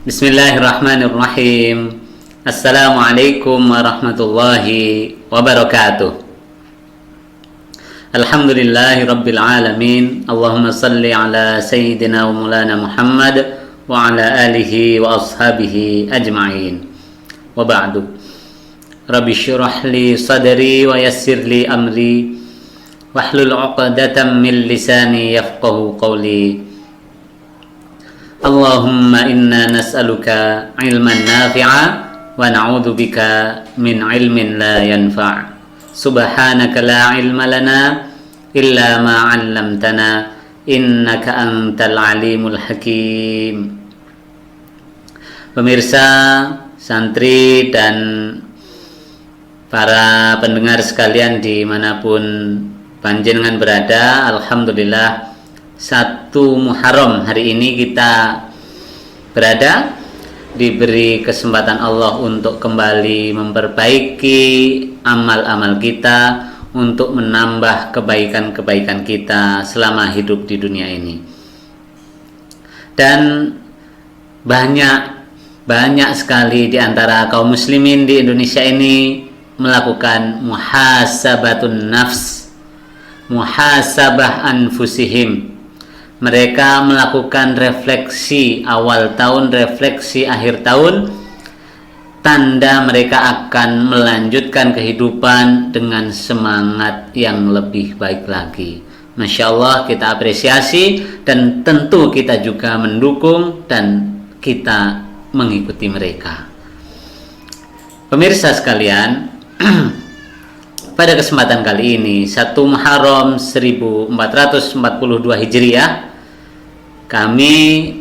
Bismillahirrahmanirrahim. Assalamualaikum warahmatullahi wabarakatuh. Alhamdulillahi rabbil alamin. Allahumma salli ala sayyidina wa maulana Muhammad wa ala alihi wa ashabihi ajma'in. Wa ba'du. Rabbi syrah li sadri wa yassir li amri wahlul 'uqdatam min lisani yafqahu qawli. Allahumma inna nas'aluka ilman nafi'a wa na'udzubika min ilmin la yanfa'. Subhanaka la ilma lana illa ma 'allamtana innaka antal alimul hakim. Pemirsa, santri dan para pendengar sekalian dimanapun panjenengan berada, alhamdulillah 1 Muharram hari ini kita berada, diberi kesempatan Allah untuk kembali memperbaiki amal-amal kita, untuk menambah kebaikan-kebaikan kita selama hidup di dunia ini. Dan banyak sekali di antara kaum muslimin di Indonesia ini melakukan muhasabatun nafs, muhasabah anfusihim. Mereka melakukan refleksi awal tahun, refleksi akhir tahun, tanda mereka akan melanjutkan kehidupan dengan semangat yang lebih baik lagi. Masya Allah, kita apresiasi dan tentu kita juga mendukung dan kita mengikuti mereka. Pemirsa sekalian, pada kesempatan kali ini 1 Muharram 1442 Hijriah, kami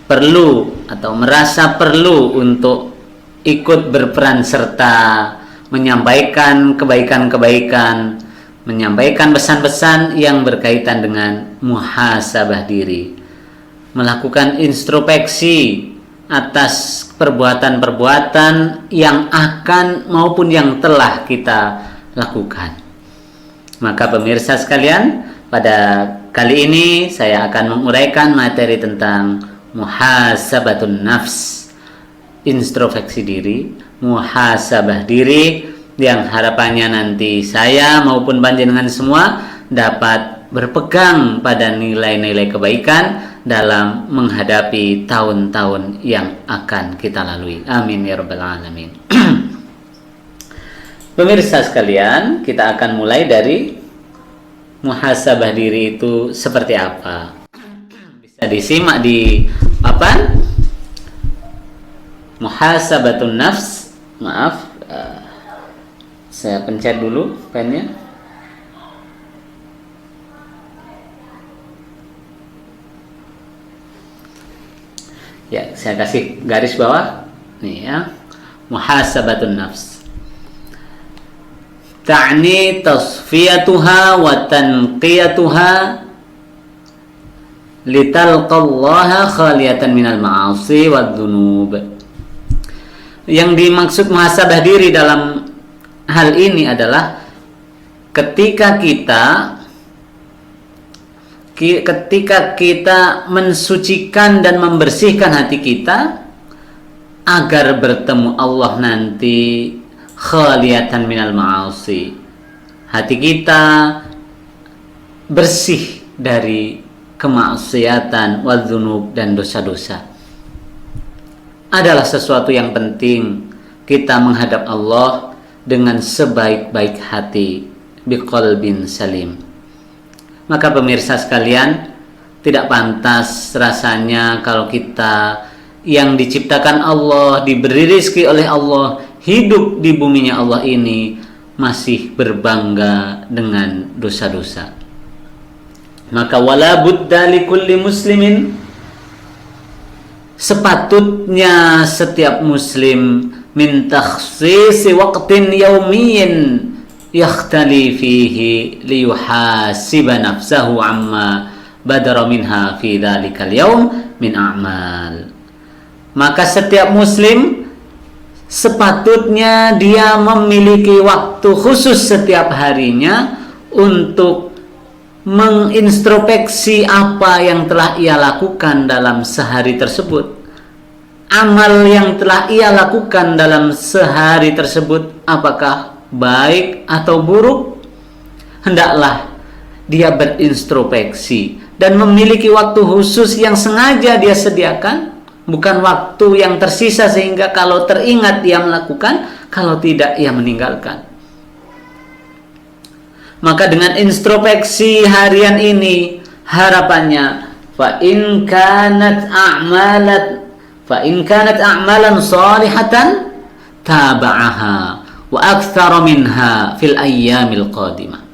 perlu atau merasa perlu untuk ikut berperan serta menyampaikan kebaikan-kebaikan, menyampaikan pesan-pesan yang berkaitan dengan muhasabah diri, melakukan introspeksi atas perbuatan-perbuatan yang akan maupun yang telah kita lakukan. Maka pemirsa sekalian, pada kali ini saya akan menguraikan materi tentang muhasabatun nafs, introspeksi diri, muhasabah diri, yang harapannya nanti saya maupun panjenengan semua dapat berpegang pada nilai-nilai kebaikan dalam menghadapi tahun-tahun yang akan kita lalui. Amin ya rabbal alamin. Pemirsa sekalian, kita akan mulai dari muhasabah diri itu seperti apa. Bisa disimak di papan. Muhasabatun nafs. Maaf, saya pencet dulu pennya. Ya, saya kasih garis bawah. Nih ya. Muhasabatun nafs. Ta'ni tasfiyatuha wa tanqiyatuha litalqallaha khaliyatan minal ma'asi wad dhunub. Yang dimaksud muhasabah diri dalam hal ini adalah ketika kita mensucikan dan membersihkan hati kita agar bertemu Allah nanti khaliyatan minal ma'asi. Hati kita bersih dari kemaksiatan, wadzunub, dan dosa-dosa. Adalah sesuatu yang penting kita menghadap Allah dengan sebaik-baik hati, biqalbin salim. Maka pemirsa sekalian, tidak pantas rasanya kalau kita yang diciptakan Allah, diberi rizki oleh Allah, hidup di buminya Allah ini masih berbangga dengan dosa-dosa. Maka wala budda likulli muslimin, sepatutnya setiap muslim min takhsisi waqtin yaumiyin yakhtali fihi liyuhasiba nafsahu amma badara minha fi dhalikal yaum min a'mal. Maka setiap muslim sepatutnya dia memiliki waktu khusus setiap harinya untuk mengintrospeksi apa yang telah ia lakukan dalam sehari tersebut, amal yang telah ia lakukan dalam sehari tersebut apakah baik atau buruk, hendaklah dia berintrospeksi dan memiliki waktu khusus yang sengaja dia sediakan, bukan waktu yang tersisa sehingga kalau teringat dia melakukan, kalau tidak ia meninggalkan. Maka dengan introspeksi harian ini harapannya fa in kanat a'malan salihatan taba'aha wa aktsara minha fil ayyamil qadimah.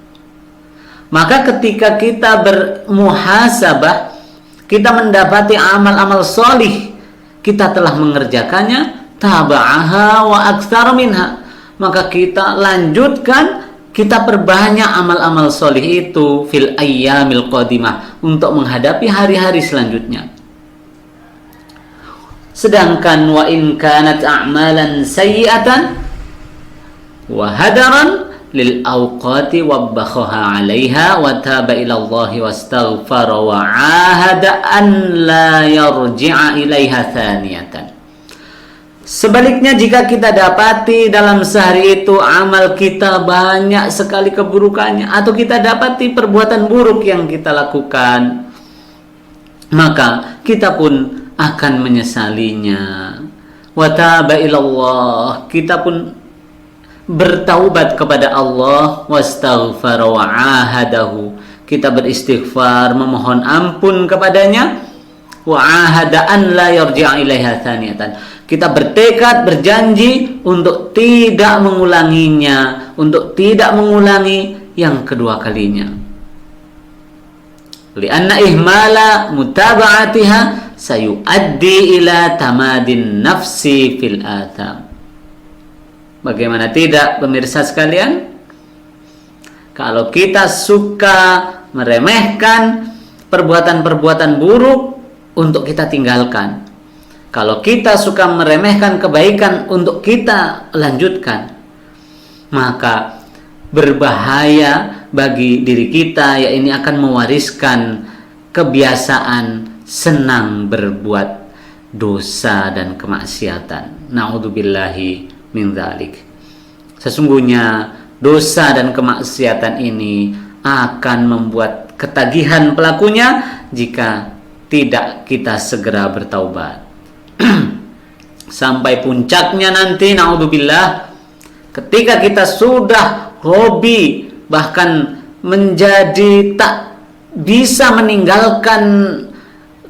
Maka ketika kita bermuhasabah, kita mendapati amal-amal solih, kita telah mengerjakannya, taba'aha wa aktsara minha, maka kita lanjutkan, kita perbanyak amal-amal solih itu fil ayyamil qadimah untuk menghadapi hari-hari selanjutnya. Sedangkan wa in kanat a'malan sayyi'atan wa hadaran lil awqati wabbakhaha 'alaiha wa taba ila Allah wastaghfara wa 'ahada an la yarji'a ilaiha thaniyatan. Sebaliknya, jika kita dapati dalam sehari itu amal kita banyak sekali keburukannya, atau kita dapati perbuatan buruk yang kita lakukan, maka kita pun akan menyesalinya. Wa taba ilallah, kita pun bertaubat kepada Allah, wastaghfara wa ahadahu, kita beristighfar, memohon ampun kepadanya, wa ahada an la yarji'a ilaiha thaniyatan, kita bertekad, berjanji untuk tidak mengulanginya, untuk tidak mengulangi yang kedua kalinya. Lianna ihmala mutaba'atiha sayuaddi ila tamadin nafsi fil atham. Bagaimana tidak, pemirsa sekalian? Kalau kita suka meremehkan perbuatan-perbuatan buruk untuk kita tinggalkan, kalau kita suka meremehkan kebaikan untuk kita lanjutkan, maka berbahaya bagi diri kita, ya ini akan mewariskan kebiasaan senang berbuat dosa dan kemaksiatan. Na'udzubillahi min dzalik. Sesungguhnya dosa dan kemaksiatan ini akan membuat ketagihan pelakunya jika tidak kita segera bertaubat. Sampai puncaknya nanti, naudzubillah, ketika kita sudah hobi, bahkan menjadi tak bisa meninggalkan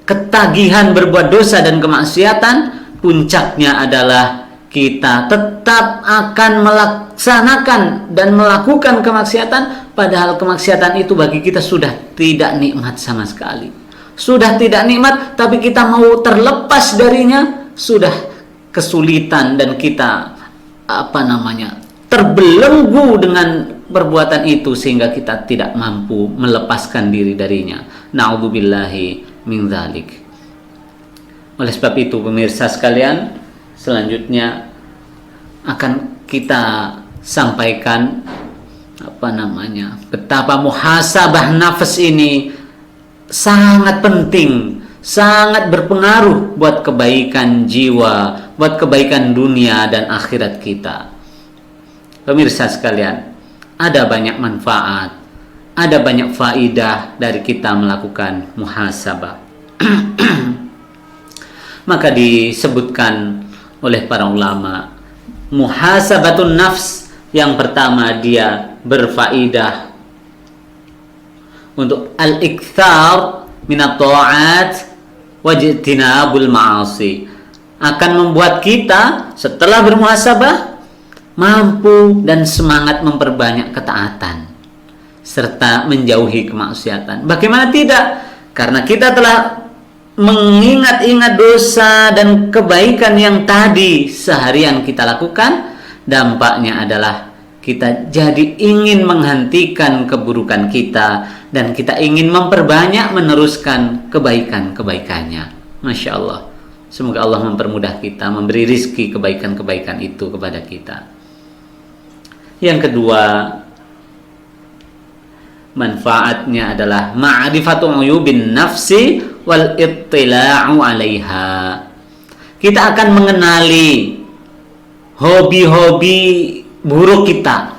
ketagihan berbuat dosa dan kemaksiatan, puncaknya adalah kita tetap akan melaksanakan dan melakukan kemaksiatan, padahal kemaksiatan itu bagi kita sudah tidak nikmat sama sekali. Sudah tidak nikmat, tapi kita mau terlepas darinya sudah kesulitan, dan kita terbelenggu dengan perbuatan itu sehingga kita tidak mampu melepaskan diri darinya. Na'udzubillahi min dzalik. Oleh sebab itu, pemirsa sekalian, selanjutnya akan kita sampaikan betapa muhasabah nafas ini sangat penting, sangat berpengaruh buat kebaikan jiwa, buat kebaikan dunia dan akhirat kita. Pemirsa sekalian, ada banyak manfaat, ada banyak faidah dari kita melakukan muhasabah. Maka disebutkan oleh para ulama, muhasabatun nafs yang pertama dia berfaidah untuk al-iktsar minat ta'at wajtinabul ma'asi, akan membuat kita setelah bermuhasabah mampu dan semangat memperbanyak ketaatan serta menjauhi kemaksiatan. Bagaimana tidak? Karena kita telah mengingat-ingat dosa dan kebaikan yang tadi seharian kita lakukan, dampaknya adalah kita jadi ingin menghentikan keburukan kita dan kita ingin memperbanyak meneruskan kebaikan-kebaikannya. Masya Allah. Semoga Allah mempermudah kita, memberi rizki kebaikan-kebaikan itu kepada kita. Yang kedua, manfaatnya adalah ma'rifatu uyubin nafsi wal ittila'u 'alaiha. Kita akan mengenali hobi-hobi buruk kita.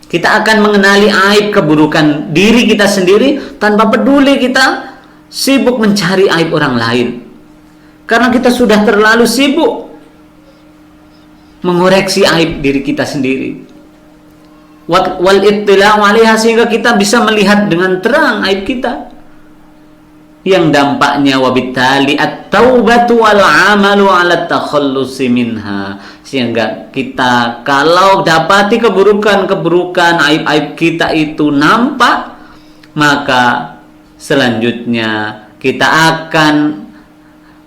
Kita akan mengenali aib keburukan diri kita sendiri tanpa peduli kita sibuk mencari aib orang lain. Karena kita sudah terlalu sibuk mengoreksi aib diri kita sendiri. Wal ittila'u 'alaiha, sehingga kita bisa melihat dengan terang aib kita. Yang dampaknya wabittali at-taubatu wal 'amalu 'ala takhallusi minha, sehingga kita kalau dapati keburukan-keburukan, aib-aib kita itu nampak, maka selanjutnya kita akan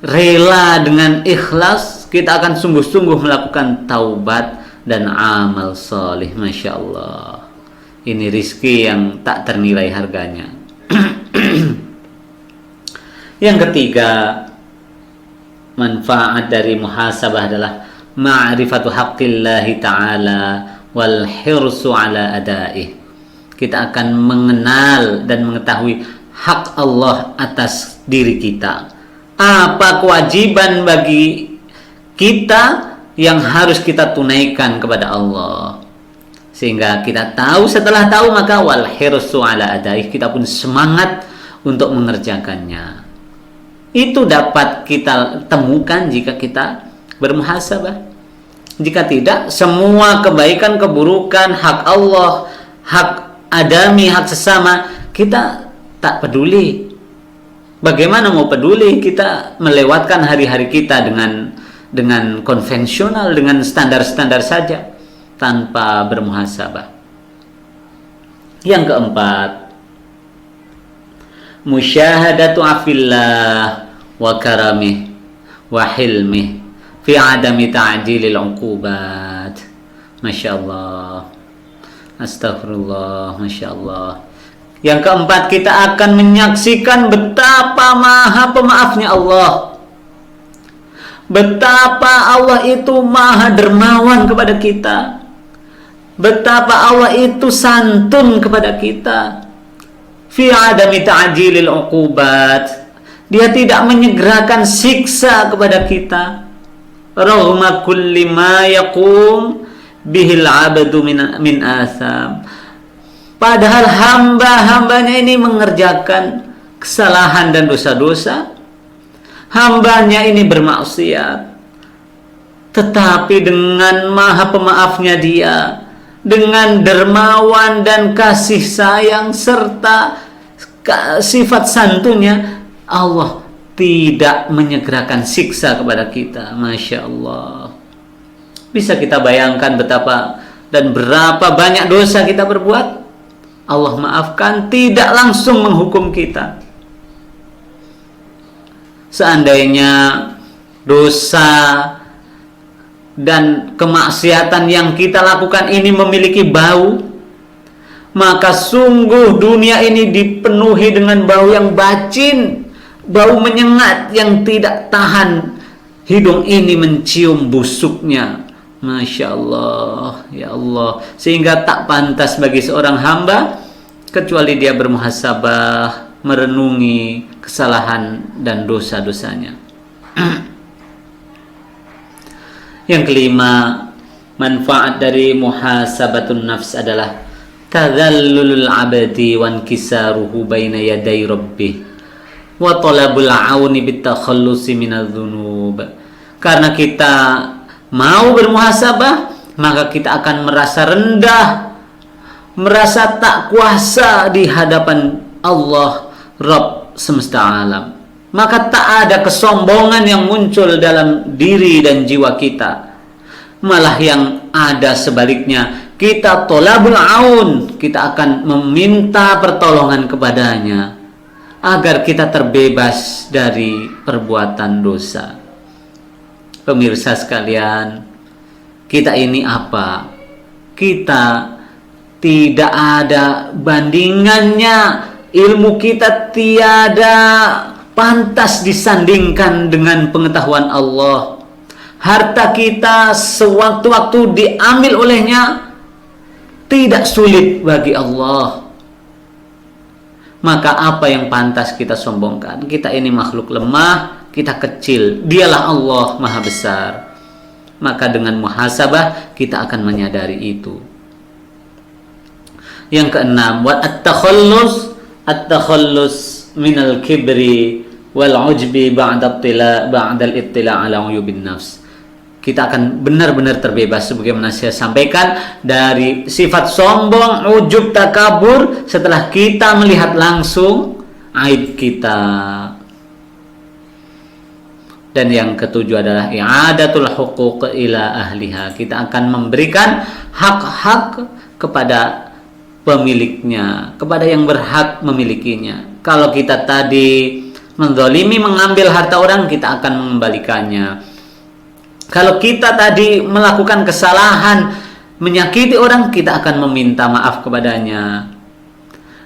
rela dengan ikhlas, kita akan sungguh-sungguh melakukan taubat dan amal soleh. Masya Allah, ini rizki yang tak ternilai harganya. Yang ketiga, manfaat dari muhasabah adalah ma'rifatu haqqillahi ta'ala wal hirsu ala adaih. Kita akan mengenal dan mengetahui hak Allah atas diri kita. Apa kewajiban bagi kita yang harus kita tunaikan kepada Allah, sehingga kita tahu, setelah tahu maka wal hirsu ala adaih, kita pun semangat untuk mengerjakannya. Itu dapat kita temukan jika kita bermuhasabah. Jika tidak, semua kebaikan, keburukan, hak Allah, hak adami, hak sesama, kita tak peduli. Bagaimana mau peduli? Kita melewatkan hari-hari kita dengan konvensional, dengan standar-standar saja, tanpa bermuhasabah. Yang keempat, musyahadatu afillah wa karamih wa hilmih fi adami ta'jilil uqubat. Masya Allah, astagfirullah, Masya Allah. Yang keempat, kita akan menyaksikan betapa maha pemaafnya Allah, betapa Allah itu maha dermawan kepada kita, betapa Allah itu santun kepada kita. Fi adami ta'jilil uqubat, dia tidak menyegerakan siksa kepada kita. Rahma kulli ma yaqum bihil abdu min atham, padahal hamba-hambanya ini mengerjakan kesalahan dan dosa-dosa, hambanya ini bermaksiat, tetapi dengan maha pemaafnya dia, dengan dermawan dan kasih sayang serta sifat santunnya, Allah tidak menyegerakan siksa kepada kita. Masya Allah. Bisa kita bayangkan betapa dan berapa banyak dosa kita berbuat, Allah maafkan, tidak langsung menghukum kita. Seandainya dosa dan kemaksiatan yang kita lakukan ini memiliki bau, maka sungguh dunia ini dipenuhi dengan bau yang bacin, bau menyengat yang tidak tahan hidung ini mencium busuknya. Masya Allah, ya Allah. Sehingga tak pantas bagi seorang hamba kecuali dia bermuhasabah, merenungi kesalahan dan dosa-dosanya. Yang kelima, manfaat dari muhasabatun nafs adalah tadhallulul abdi wa inkisaruhu baina yaday rabbih wa talabul auni bitakhallusi minadz-dzunub. Karena kita mau bermuhasabah, maka kita akan merasa rendah, merasa tak kuasa di hadapan Allah Rabb semesta alam. Maka tak ada kesombongan yang muncul dalam diri dan jiwa kita. Malah yang ada sebaliknya, kita tolabul aun, kita akan meminta pertolongan kepadanya agar kita terbebas dari perbuatan dosa. Pemirsa sekalian, kita ini apa? Kita tidak ada bandingannya. Ilmu kita tiada pantas disandingkan dengan pengetahuan Allah. Harta kita sewaktu-waktu diambil olehnya tidak sulit bagi Allah. Maka apa yang pantas kita sombongkan? Kita ini makhluk lemah, kita kecil, dialah Allah Maha Besar. Maka dengan muhasabah kita akan menyadari itu. Yang keenam, wa at-takhallus minal kibri wal ujbi ba'da al-ittila' ala uyubin nafs. Kita akan benar-benar terbebas sebagaimana saya sampaikan dari sifat sombong, ujub, takabur setelah kita melihat langsung aib kita. Dan yang ketujuh adalah i'adatul huquq ila ahliha. Kita akan memberikan hak-hak kepada pemiliknya, kepada yang berhak memilikinya. Kalau kita tadi menzalimi, mengambil harta orang, kita akan mengembalikannya. Kalau kita tadi melakukan kesalahan, menyakiti orang, kita akan meminta maaf kepadanya.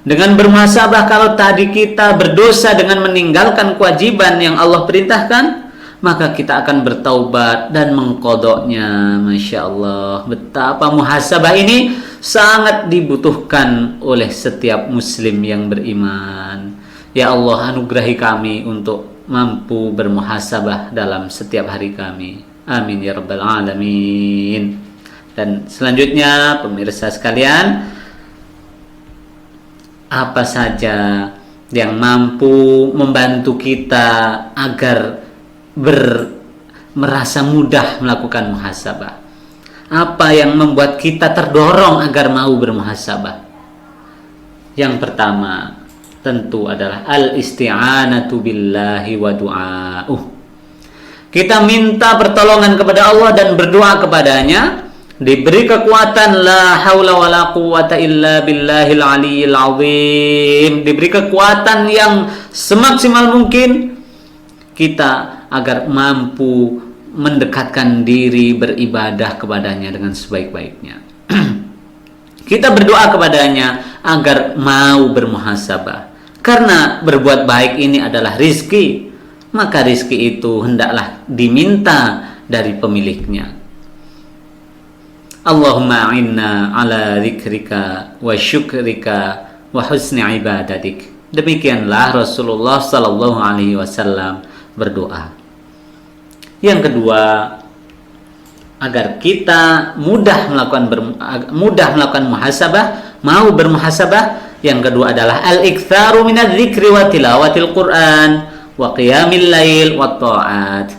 Dengan bermuhasabah, kalau tadi kita berdosa dengan meninggalkan kewajiban yang Allah perintahkan, maka kita akan bertaubat dan mengqadanya. Masya Allah, betapa muhasabah ini sangat dibutuhkan oleh setiap muslim yang beriman. Ya Allah, anugerahi kami untuk mampu bermuhasabah dalam setiap hari kami. Amin ya rabbal alamin. Dan selanjutnya pemirsa sekalian, apa saja yang mampu membantu kita agar merasa mudah melakukan muhasabah? Apa yang membuat kita terdorong agar mau bermuhasabah? Yang pertama tentu adalah al-isti'anatu billahi wa du'a'uh. Kita minta pertolongan kepada Allah dan berdoa kepadanya, diberi kekuatan, la haula wala quwata illa billahil aliyyil azim, diberi kekuatan yang semaksimal mungkin kita agar mampu mendekatkan diri beribadah kepadanya dengan sebaik-baiknya. Kita berdoa kepadanya agar mau bermuhasabah, karena berbuat baik ini adalah rizki, maka rizki itu hendaklah diminta dari pemiliknya. Allahumma a'inna ala dzikrika wa syukrika wa husni ibadatik. Demikianlah Rasulullah sallallahu alaihi wasallam berdoa. Yang kedua, agar kita mudah melakukan muhasabah, mau bermuhasabah, yang kedua adalah al-iktsaru minadz dzikri wa tilawatil Qur'an wa qiyamil lail wa ta'at.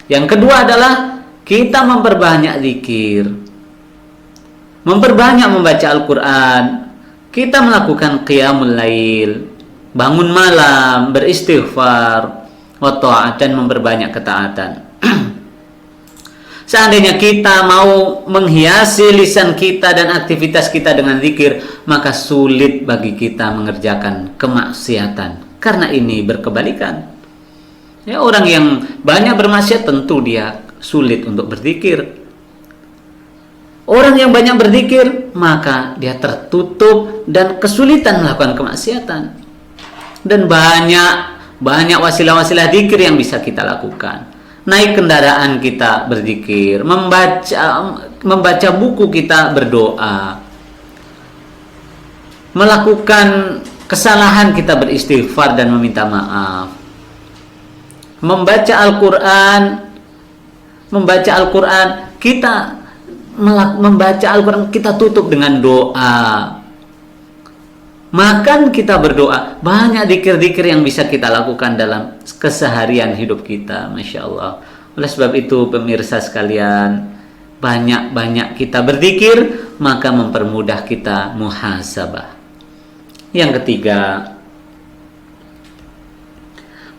Yang kedua adalah kita memperbanyak zikir, memperbanyak membaca Al-Quran, kita melakukan qiyamul lail, bangun malam, beristighfar, wa ta'at, dan memperbanyak ketaatan. Seandainya kita mau menghiasi lisan kita dan aktivitas kita dengan zikir, maka sulit bagi kita mengerjakan kemaksiatan. Karena ini berkebalikan. Ya, orang yang banyak bermaksiat tentu dia sulit untuk berzikir. Orang yang banyak berzikir, maka dia tertutup dan kesulitan melakukan kemaksiatan. Dan banyak wasilah-wasilah zikir yang bisa kita lakukan. Naik kendaraan kita berzikir, membaca buku kita berdoa, melakukan kesalahan kita beristighfar dan meminta maaf, membaca Al-Quran kita tutup dengan doa. Makan kita berdoa. Banyak zikir-zikir yang bisa kita lakukan dalam keseharian hidup kita. Masya Allah. Oleh sebab itu pemirsa sekalian, banyak-banyak kita berzikir, maka mempermudah kita muhasabah. Yang ketiga,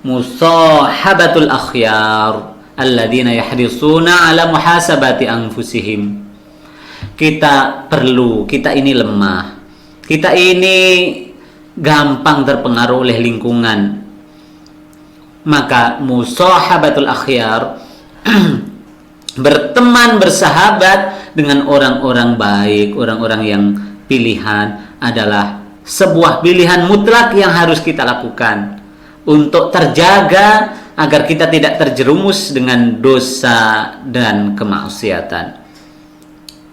musahabatul akhyar alladzina yahrisuna ala muhasabati anfusihim. Kita ini lemah. Kita ini gampang terpengaruh oleh lingkungan. Maka musahabatul akhyar, berteman, bersahabat dengan orang-orang baik, orang-orang yang pilihan, adalah sebuah pilihan mutlak yang harus kita lakukan untuk terjaga agar kita tidak terjerumus dengan dosa dan kemaksiatan.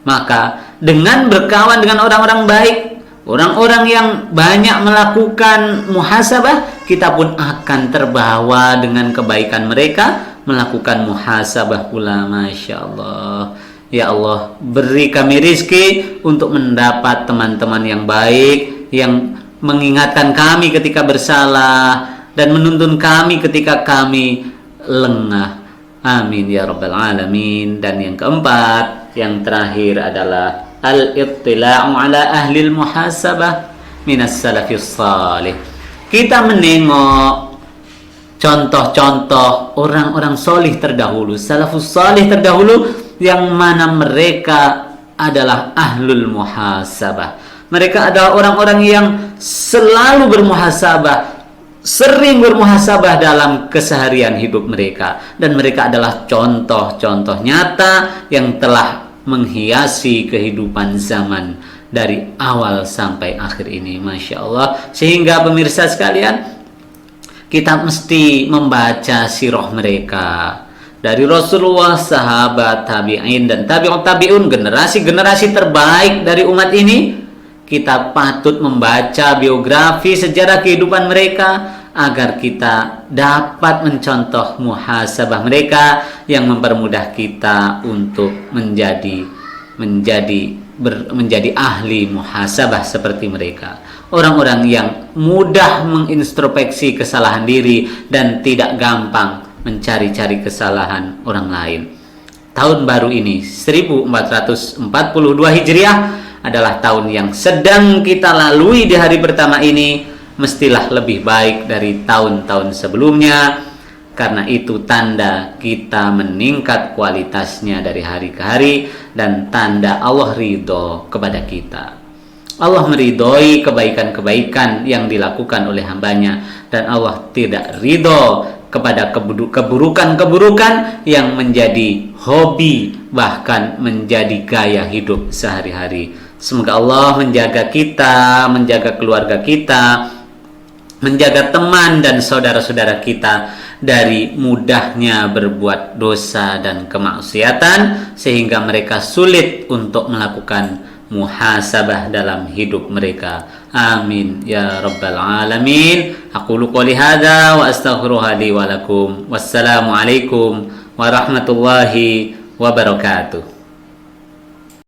Maka dengan berkawan dengan orang-orang baik, Orang-orang yang banyak melakukan muhasabah, kita pun akan terbawa dengan kebaikan mereka melakukan muhasabah pula. Masya Allah. Ya Allah, beri kami rizki untuk mendapat teman-teman yang baik, yang mengingatkan kami ketika bersalah dan menuntun kami ketika kami lengah. Amin ya rabbal alamin. Dan yang keempat, yang terakhir adalah al-ittila'u ala ahli muhasabah minas salafis salih. Kita menengok contoh-contoh orang-orang solih terdahulu, salafus salih terdahulu, yang mana mereka adalah ahlul muhasabah. Mereka adalah orang-orang yang selalu bermuhasabah, sering bermuhasabah dalam keseharian hidup mereka, dan mereka adalah contoh-contoh nyata yang telah menghiasi kehidupan zaman dari awal sampai akhir ini. Masya Allah. Sehingga pemirsa sekalian, kita mesti membaca sirah mereka dari Rasulullah, sahabat, tabi'in, dan tabi'ut tabi'un, generasi-generasi terbaik dari umat ini. Kita patut membaca biografi sejarah kehidupan mereka agar kita dapat mencontoh muhasabah mereka yang mempermudah kita untuk menjadi ahli muhasabah seperti mereka. Orang-orang yang mudah mengintrospeksi kesalahan diri dan tidak gampang mencari-cari kesalahan orang lain. Tahun baru ini 1442 Hijriah adalah tahun yang sedang kita lalui di hari pertama ini. Mestilah lebih baik dari tahun-tahun sebelumnya, karena itu tanda kita meningkat kualitasnya dari hari ke hari, dan tanda Allah ridho kepada kita. Allah meridhoi kebaikan-kebaikan yang dilakukan oleh hambanya, dan Allah tidak ridho kepada keburukan-keburukan yang menjadi hobi, bahkan menjadi gaya hidup sehari-hari. Semoga Allah menjaga kita, menjaga keluarga kita, menjaga teman dan saudara-saudara kita dari mudahnya berbuat dosa dan kemaksiatan, sehingga mereka sulit untuk melakukan muhasabah dalam hidup mereka. Amin ya rabbal alamin. Aqulu qouli hadza wa astaghfiruha li wa lakum. Wassalamu alaikum warahmatullahi wabarakatuh.